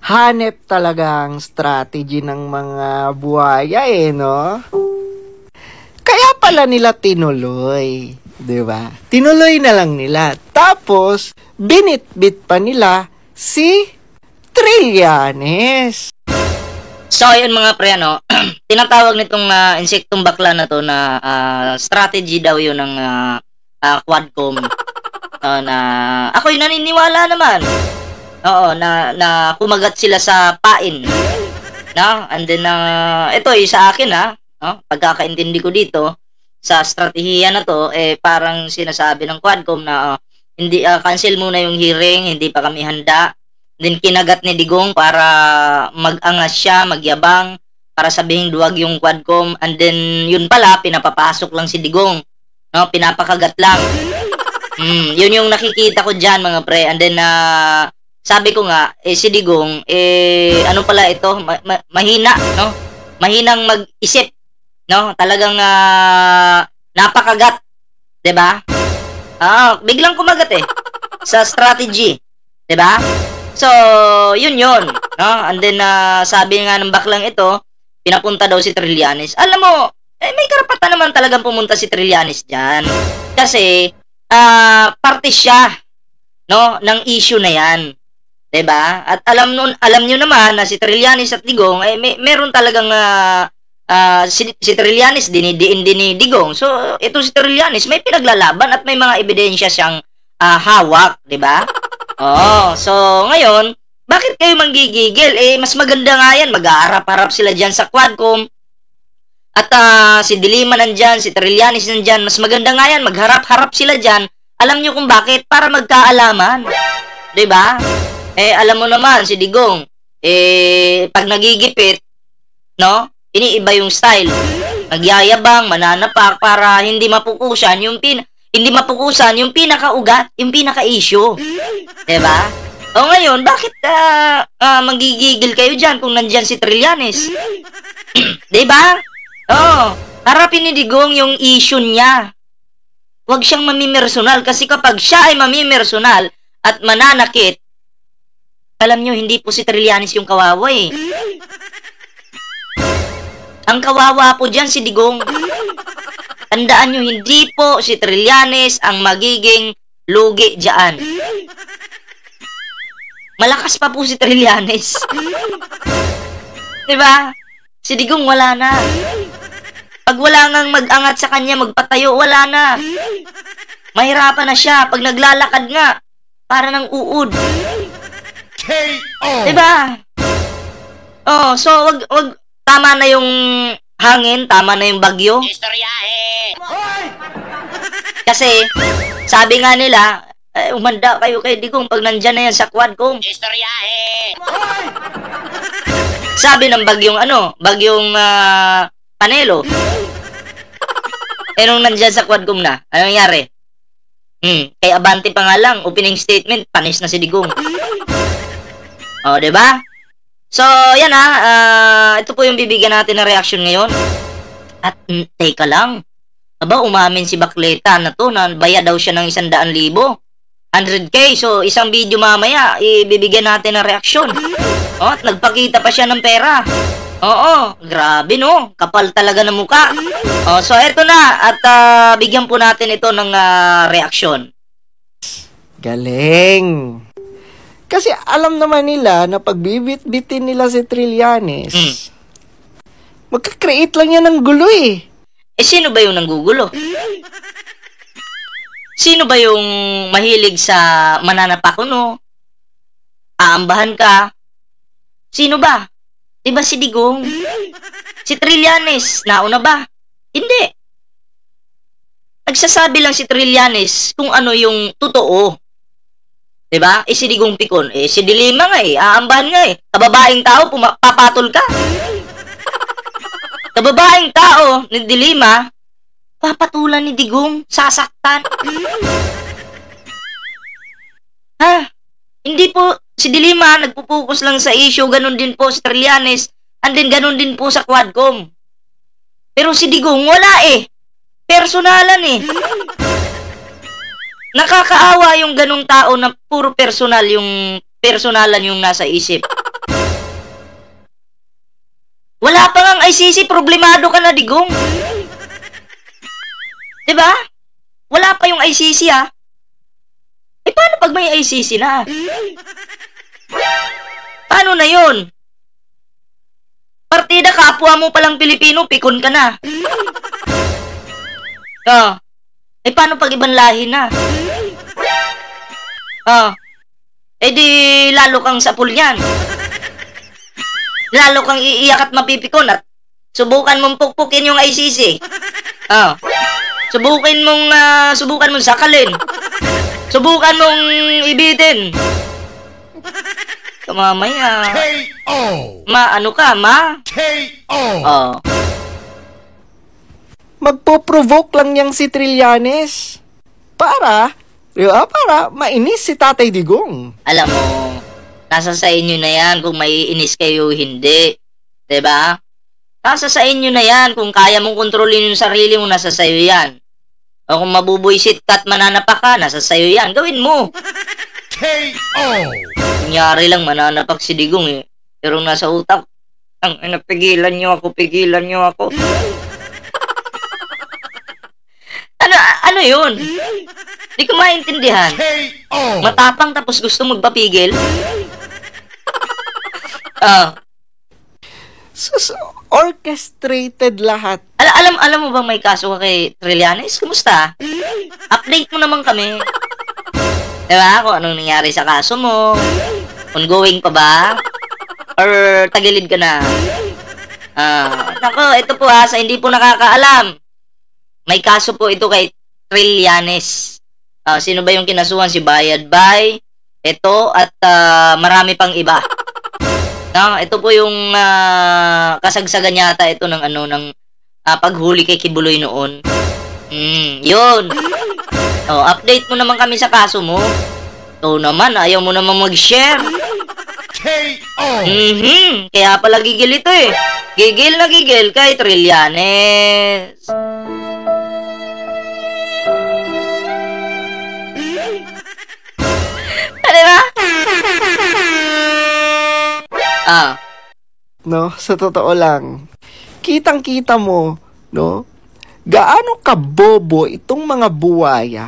hanep talagang strategy ng mga buhaya no? Kaya pala nila tinuloy, di ba? Tinuloy na lang nila. Tapos, binitbit pa nila si Trillanes. So, ayun mga pre, tinatawag nitong insektong bakla na to na strategy daw yun ng Quadcom. Na ako'y naniniwala naman. Oo, na kumagat sila sa pain. No? And then, ito sa akin pagkakaintindi ko dito, sa strategiya na to, parang sinasabi ng Quadcom na hindi cancel muna yung hearing, hindi pa kami handa. Then kinagat ni Digong para mag-angas siya, magyabang, para sabihin duwag yung Quadcom. And then yun pala, pinapapasok lang si Digong. No, pinapakagat lang. Yun yung nakikita ko diyan mga pre. And then sabi ko nga, si Digong, ano pala ito, mahina, no? Mahinang mag-isip, no? Talagang napakagat, 'di ba? Biglang kumagat sa strategy, 'di ba? So, yun, no? And then, sabi nga ng baklang ito, pinapunta daw si Trillanes. Alam mo, may karapatan naman talagang pumunta si Trillanes dyan. Kasi, parte siya, no, ng issue na yan. 'Di ba? At alam nyo naman na si Trillanes at Digong, meron talagang, si Trillanes dinidiin din ni Digong. So, ito si Trillanes, may pinaglalaban at may mga ebidensya siyang hawak, 'di ba? So ngayon, bakit kayo manggigigil? Mas maganda nga yan, mag-aarap-harap sila dyan sa Quadcom. At si Dilima nandyan, si Trillanes nandyan, mas maganda nga yan, magharap-harap sila dyan. Alam nyo kung bakit? Para magkaalaman. 'Di ba? Alam mo naman, si Digong, pag nagigipit, no? Iniiba yung style. Nagyayabang, mananapak para hindi mapukusan yung pinakaugat, yung pinaka-issue. 'Di ba? O ngayon, bakit manggigigil kayo diyan kung nandiyan si Trillanes? 'Di ba? Harapin ni Digong yung issue niya. Huwag siyang mamimersonal kasi kapag siya ay mamimersonal at mananakit, alam nyo, hindi po si Trillanes yung kawawa Ang kawawa po diyan si Digong. Tandaan nyo, hindi po si Trillanes ang magiging lugi dyan. Malakas pa po si Trillanes. Diba? Si Digong wala na. Pag wala ngang mag-angat sa kanya, magpatayo, wala na. Mahirapan na siya. Pag naglalakad nga, para ng uod. Diba? So wag tama na yung hangin, tama na yung bagyo. Kasi, sabi nga nila, umanda kayo kay Digong pag nandyan na yan sa Quadcom. Sabi ng bagyong Panelo. Nung nandyan sa Quadcom na, anong nangyari? Kay Abante pa nga lang, opening statement, panis na si Digong. Diba? So, yan ito po yung bibigyan natin na reaction ngayon. At, teka lang. Aba, umamin si Bacleta na to, na bayad daw siya ng 100,000. 100K, so isang video mamaya, ibibigyan natin ng reaksyon. At nagpakita pa siya ng pera. Grabe no, kapal talaga ng muka. So eto na, at bigyan po natin ito ng reaksyon. Galing. Kasi alam naman nila na pag bibit-bitin nila si Trillanes, magka-create lang yan ng gulo sino ba yung nanggugulo? Sino ba yung mahilig sa mananapak aambahan ka? Sino ba? Diba si Digong? Si Trillanes, nauna ba? Hindi. Nagsasabi lang si Trillanes kung ano yung totoo. Diba? Si Digong Pikon. Si Dilima nga aambahan nga Kababaeng tao, papatol ka. Kababaeng tao ni Dilima, papatulan ni Digong, sasaktan. Hindi po, si Dilima, nagpupokus lang sa issue, ganun din po si Trillanes, and then ganun din po sa Quadcom. Pero si Digong, wala personalan Nakakaawa yung ganung tao na puro personalan yung nasa isip. Wala pa ngang ICC, problemado ka na, Digong. Diba? Wala pa yung ICC, ha? Eh, paano pag may ICC na? Paano na yun? Partida, kapwa mo palang Pilipino, pikon ka na. Oh. Eh, paano pag ibang lahi na? Oh. Eh, di lalo kang sapul niyan. Lalo kang iiyak at mapipikon at subukan mong pukpukin yung ICC. Oh. Subukan mong sakalin. Subukan mong ibitin. Mamaya. KO. Ano ka, ma? KO. Oh. Magpo-provoke lang yang si Trillanes. Para mainis si Tatay Digong. Alam mo, nasa sa inyo na yan kung may inis kayo hindi. 'Di ba? Nasa sa inyo na yan kung kaya mong kontrolin yung sarili mo, nasa sayo yan. O kung mabubuisit ka at mananapak ka, nasa sayo yan. Gawin mo. KO. Kunyari lang, mananapak si Digong eh. Pero nasa utak, pigilan nyo ako. Ano yun? Di ko maintindihan. KO. Matapang tapos gusto magpapigil? Orchestrated lahat. Alam mo bang may kaso ka kay Trillanes? Kumusta? Update mo naman kami. Diba? Kung anong nangyari sa kaso mo. Ongoing pa ba? Or tagilid ka na? Nako, ito po sa hindi po nakakaalam. May kaso po ito kay Trillanes. Sino ba yung kinasuhan? Si Bayad Bay, ito, at marami pang iba. Ito po yung kasagsagan yata ito ng paghuli kay Kibuloy noon. Yun. Update mo naman kami sa kaso mo. Ito naman, ayaw mo naman mag-share. KO. Kaya pala gigil ito eh. Gigil na gigil kay Trillanes. Ano ba? No, sa totoo lang, kitang-kita mo, no, gaano kabobo itong mga buwaya.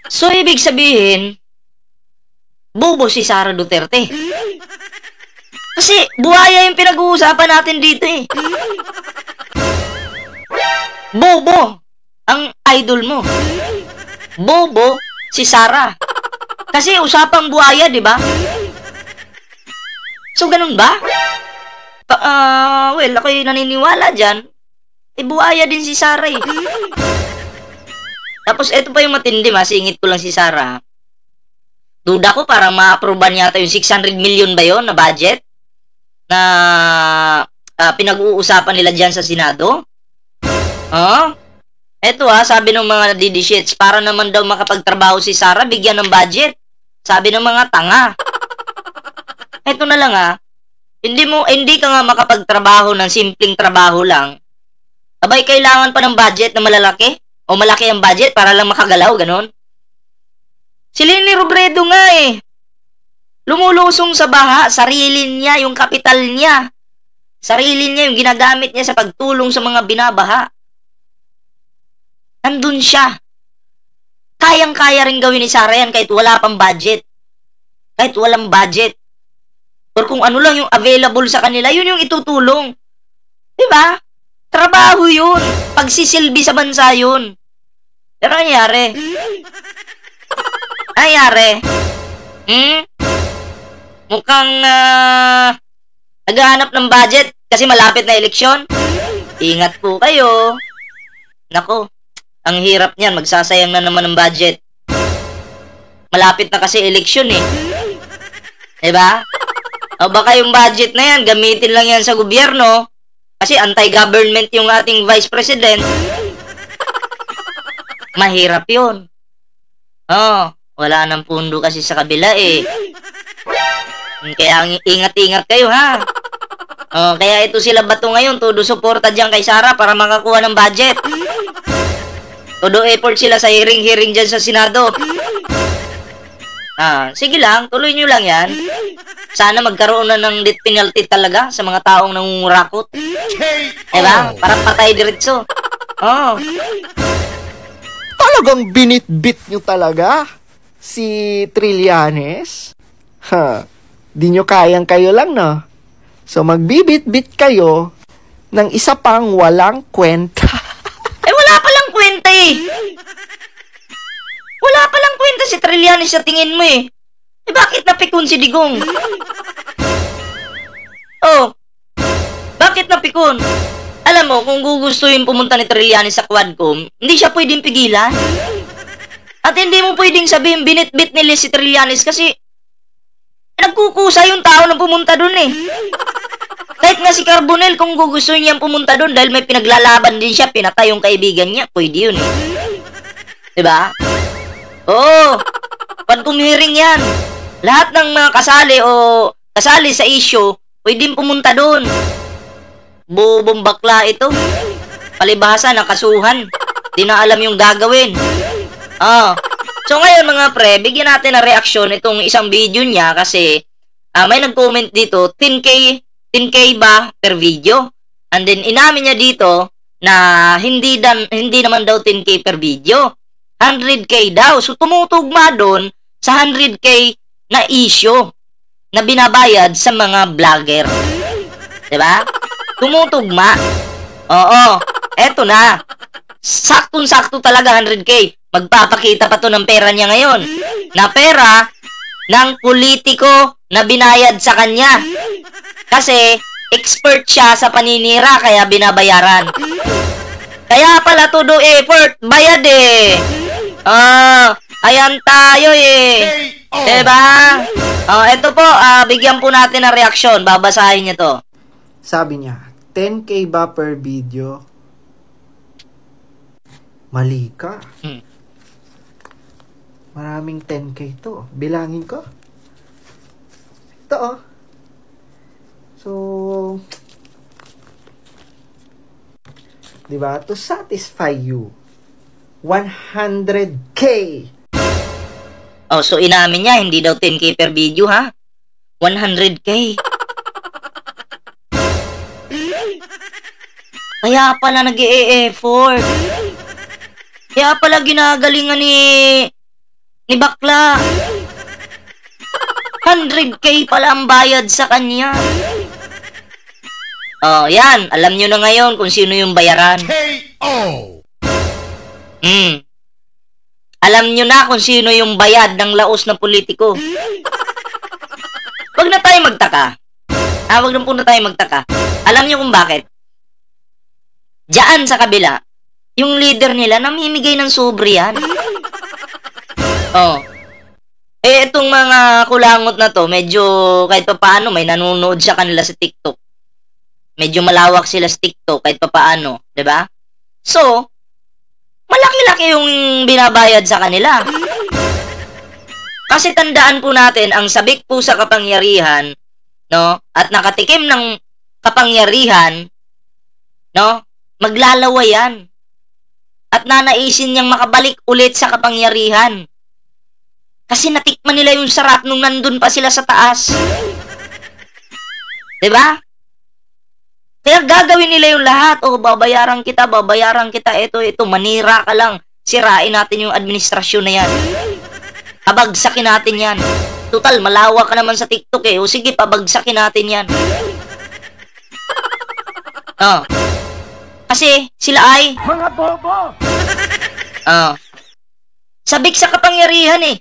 So, ibig sabihin, bobo si Sara Duterte. Kasi, buhaya yung pinag-uusapan natin dito eh. Bobo ang idol mo. Bobo si Sara. Kasi usapang buhaya, di ba? So, ganun ba? Well, ako'y naniniwala dyan. Buhaya din si Sara eh. Tapos, eto pa yung matindi, masingit ko lang si Sara. Duda ko parang ma-approvean yata yung 600 million ba yon na budget na pinag-uusapan nila dyan sa Senado. Eto sabi ng mga didishits, para naman daw makapagtrabaho si Sara, bigyan ng budget. Sabi ng mga tanga. Eto na lang hindi ka nga makapagtrabaho ng simpleng trabaho lang. Abay, kailangan pa ng budget na malalaki? O malaki ang budget para lang makagalaw, ganon? Si Leni Robredo nga eh. Lumulusong sa baha, sarili niya, yung kapital niya. Sarili niya, yung ginagamit niya sa pagtulong sa mga binabaha. Nandun siya. Kayang-kaya rin gawin ni Sara yan kahit wala pang budget. Kahit walang budget. Or kung ano lang yung available sa kanila, yun yung itutulong. Diba? Trabaho yun. Pagsisilbi sa bansa yun. Pero nangyari? Mukhang naghahanap ng budget kasi malapit na eleksyon. Ingat po kayo. Nako, ang hirap niyan. Magsasayang na naman ng budget. Malapit na kasi eleksyon eh. Diba? O baka yung budget na yan, gamitin lang yan sa gobyerno. Kasi anti-government yung ating vice president. Mahirap yun. Wala nang pundo kasi sa kabila eh. Kaya ingat-ingat kayo ha. Kaya ito sila Bato ngayon, todo suporta dyan kay Sara para makakuha ng budget. Todo effort sila sa hearing dyan sa Senado. Sige lang, tuloy nyo lang yan. Sana magkaroon na ng death penalty talaga sa mga taong nangungurakot. Diba? Para patay diretso. Oh. Talagang binitbit nyo talaga si Trillanes. Di nyo kayang kayo lang, no? So, magbibit-bit kayo ng isa pang walang kwenta. Wala palang kwenta eh. Wala palang kwenta si Trillanes sa tingin mo eh. Bakit napikon si Digong? Oh, bakit napikon? Alam mo, kung gugustuhin pumunta ni Trillanes sa Quadcom, hindi siya pwedeng pigilan. At hindi mo pwedeng sabihin binit-bit nila si Trillanes kasi nagkukusa yung tao na pumunta dun eh. Kahit nga si Carbonell, kung gugustuhin niyang pumunta dun dahil may pinaglalaban din siya, pinatay yung kaibigan niya, pwede yun eh. Diba? Oo, Quadcom hearing yan. Lahat ng mga kasali o kasali sa issue, pwedeng pumunta doon. Bubong bakla ito. Palibhasa, nakasuhan. Di na alam yung gagawin. So ngayon mga pre, bigyan natin ng reaksyon itong isang video niya kasi may nag-comment dito, 10K ba per video? And then inamin niya dito na hindi naman daw 10K per video. 100K daw. So tumutugma doon sa 100K na issue na binabayad sa mga vlogger. Diba? Tumutugma. Oo. Eto na. Saktong-sakto talaga 100K. Magpapakita pa to ng pera niya ngayon. Na pera ng politiko na binayad sa kanya. Kasi expert siya sa paninira kaya binabayaran. Kaya pala to do effort. Bayad eh. Ayan tayo eh. Diba? Ito po, bigyan po natin ng reaksyon. Babasahin niya to. Sabi niya, 10K ba per video? Mali ka. Maraming 10K to. Bilangin ko. Ito oh. So, diba? To satisfy you, 100K. So inamin niya, hindi daw 10K per video, ha? 100K. Kaya pala nag-e-effort. Kaya pala ginagalingan ni bakla. 100K pala ang bayad sa kanya. Yan. Alam nyo na ngayon kung sino yung bayaran. Alam nyo na kung sino yung bayad ng laos na politiko. Wag na tayo magtaka. Wag na po na tayo magtaka. Alam nyo kung bakit? Diyan sa kabila, yung leader nila namimigay ng sobre yan. Itong mga kulangot na to, medyo kahit pa paano may nanonood sa kanila sa TikTok. Medyo malawak sila sa TikTok kahit pa paano, 'di ba? So, malaki-laki yung binabayad sa kanila. Kasi tandaan po natin, ang sabik po sa kapangyarihan, no, at nakatikim ng kapangyarihan, no, maglalawa yan. At nanaisin niyang makabalik ulit sa kapangyarihan. Kasi natikman nila yung sarap nung nandun pa sila sa taas. Diba? Kaya gagawin nila yung lahat. Babayaran kita. Ito, manira ka lang. Sirain natin yung administrasyon na yan. Pabagsakin natin yan. Total, malawak ka naman sa TikTok eh. Sige, pabagsakin natin yan. Kasi sila ay Mga bobo! sabik sa kapangyarihan eh.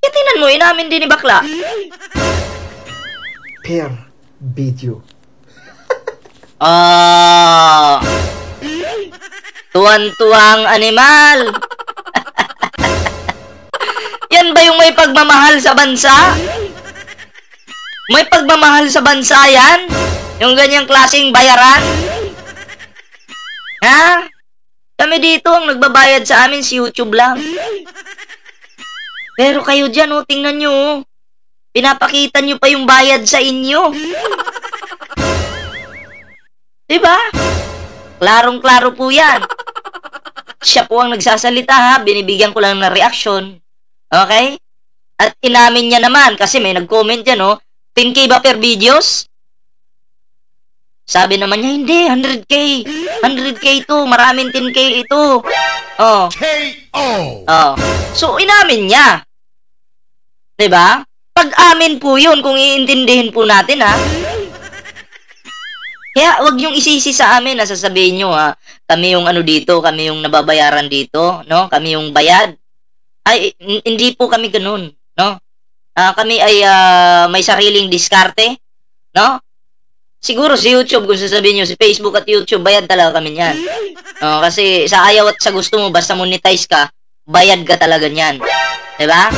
Kaya tingnan mo, inamin din ni bakla. Per video. Tuwan-tuwang animal. Yan ba yung may pagmamahal sa bansa? May pagmamahal sa bansa yan? Yung ganyang klaseng bayaran? Ha? Kami dito, ang nagbabayad sa amin si YouTube lang. Pero kayo dyan, tingnan nyo. Pinapakita nyo pa yung bayad sa inyo. Diba? Klarong-klaro po yan. Siya po ang nagsasalita ha. Binibigyan ko lang ng reaksyon. Okay? At inamin niya naman, kasi may nag-comment dyan, 10K ba per videos? Sabi naman niya, hindi, 100K. 100K ito, maraming 10K ito. KO. So, inamin niya. 'Di ba? Pag-amin po yun, kung iintindihin po natin, ha? Kaya, wag yung isisi sa amin, na sasabihin nyo, kami yung dito, kami yung nababayaran dito, no? Kami yung bayad. Ay, hindi po kami ganun, no? Kami ay may sariling diskarte, no? Siguro si YouTube, kung sasabihin nyo, si Facebook at YouTube, bayad talaga kami niyan. Kasi sa ayaw at sa gusto mo, basta monetize ka, bayad ka talaga niyan. Diba?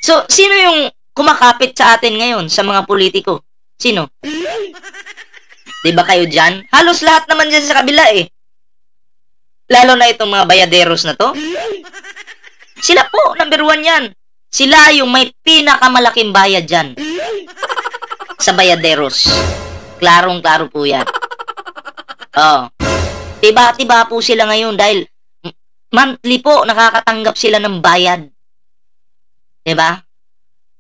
So, sino yung kumakapit sa atin ngayon, sa mga politiko? Sino? Diba kayo dyan? Halos lahat naman dyan sa kabila eh. Lalo na itong mga bayaderos na to. Sila po, number 1 yan. Sila yung may pinakamalaking bayad dyan. Sa bayaderos. Klarong-klaro po yan. Tiba-tiba po sila ngayon dahil monthly po nakakatanggap sila ng bayad. Diba?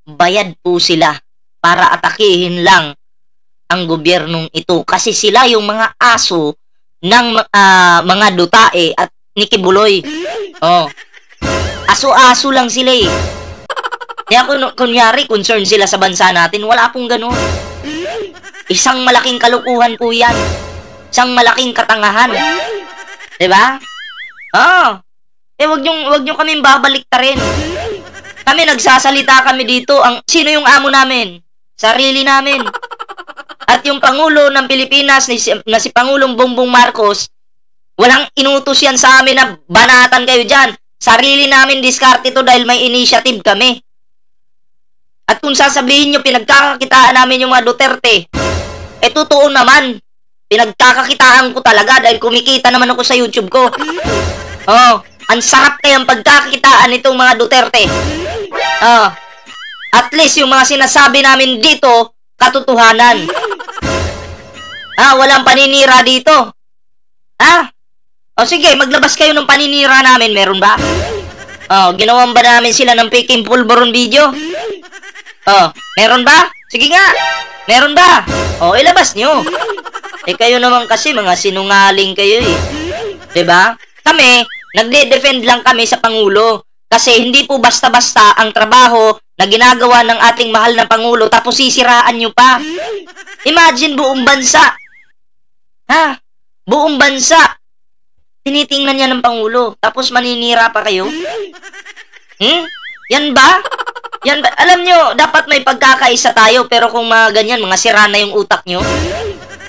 Bayad po sila para atakihin lang ang gobyernong ito. Kasi sila yung mga aso ng mga dutae at Nikibuloy. Aso-aso lang sila eh. Kaya kunyari, concern sila sa bansa natin, wala pong ganun. Isang malaking kalukuhan po yan. Isang malaking katangahan. Diba? Wag nyo kaming babaliktarin. Kami nagsasalita kami dito. Sino yung amo namin? Sarili namin. At yung Pangulo ng Pilipinas na si Pangulong Bongbong Marcos, walang inutos yan sa amin na banatan kayo dyan. Sarili namin diskarte to dahil may initiative kami. At kung sasabihin nyo, pinagkakakitaan namin yung mga Duterte, totoo naman. Pinagkakakitaan ko talaga dahil kumikita naman ako sa YouTube ko. Ang sarap kayang pagkakakitaan nitong mga Duterte. At least yung mga sinasabi namin dito, katotohanan. Walang paninira dito. Sige, maglabas kayo ng paninira namin, meron ba? Ginawan ba namin sila ng peking pulburon video? Meron ba? Sige nga. Meron ba? Ilabas nyo. Kayo naman kasi mga sinungaling kayo eh. 'Di ba? Kami, nagde-defend lang kami sa Pangulo. Kasi hindi po basta-basta ang trabaho na ginagawa ng ating mahal na Pangulo tapos sisiraan nyo pa. Imagine buong bansa. Buong bansa. Tinitingnan niya ng Pangulo tapos maninira pa kayo? Yan ba? Alam nyo, dapat may pagkakaisa tayo, pero kung mga ganyan, mga sira na yung utak nyo,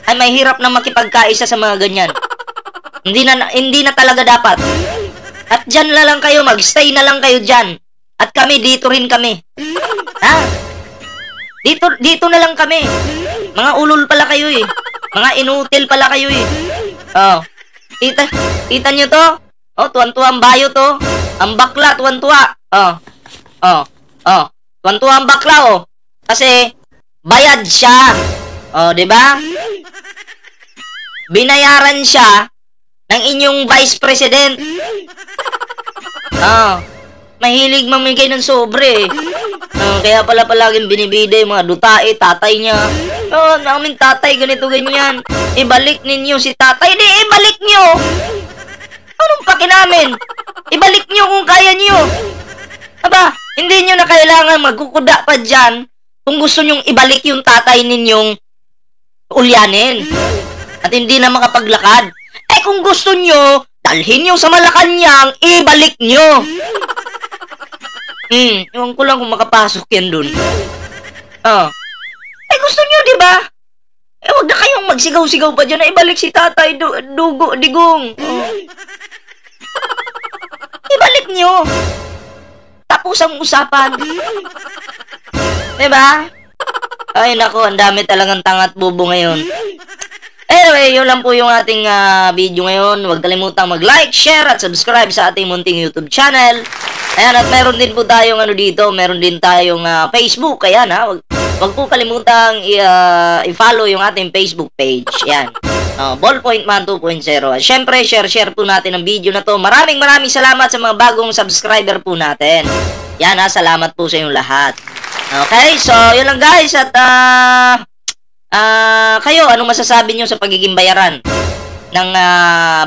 ay may hirap na makipagkaisa sa mga ganyan. Hindi na talaga dapat. At dyan na lang kayo, magstay na lang kayo dyan. At kami, dito rin kami. Dito na lang kami. Mga ulol pala kayo eh. Mga inutil pala kayo eh. Kita nyo to? Tuwan-tuwa ang bayo to. Ang bakla, tuwan-tuwa. Tuwan-tuwa ang bakla, Kasi, bayad siya. Diba? Binayaran siya ng inyong vice president. Mahilig mamigay ng sobre. Kaya pala palaging binibida yung mga dutae, tatay niya. Naming tatay, ganito, ganyan. Ibalik ninyo si tatay. Di, ibalik nyo. Anong paki namin? Ibalik nyo kung kaya nyo. Hindi nyo na kailangan magkukuda pa dyan kung gusto nyong ibalik yung tatay ninyong ulyanin. At hindi na makapaglakad. Kung gusto nyo, dalhin yung sa Malacanang, ibalik nyo. Ewan ko lang kung makapasok yan dun. Gusto nyo, diba? Wag na kayong magsigaw-sigaw pa dyan na ibalik si tatay, digong. Ibalik nyo. Tapos ang usapan. Diba? Ay, nako, ang dami talagang tangat bobo ngayon. Anyway, yun lang po yung ating video ngayon. Huwag kalimutang mag-like, share, at subscribe sa ating munting YouTube channel. Ayan, at meron din po tayong dito, meron din tayong Facebook. Ayan, wag po kalimutang i-follow yung ating Facebook page. Ayan. Ballpoint Man 2.0. Syempre, share po natin ang video na to. Maraming salamat sa mga bagong subscriber po natin. Yan salamat po sa inyong lahat. Okay, so yun lang guys. At kayo, anong masasabi nyo sa pagiging bayaran ng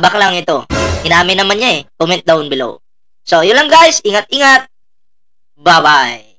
baklang ito? Inamin naman niya Comment down below. So yun lang guys. Ingat-ingat. Bye-bye.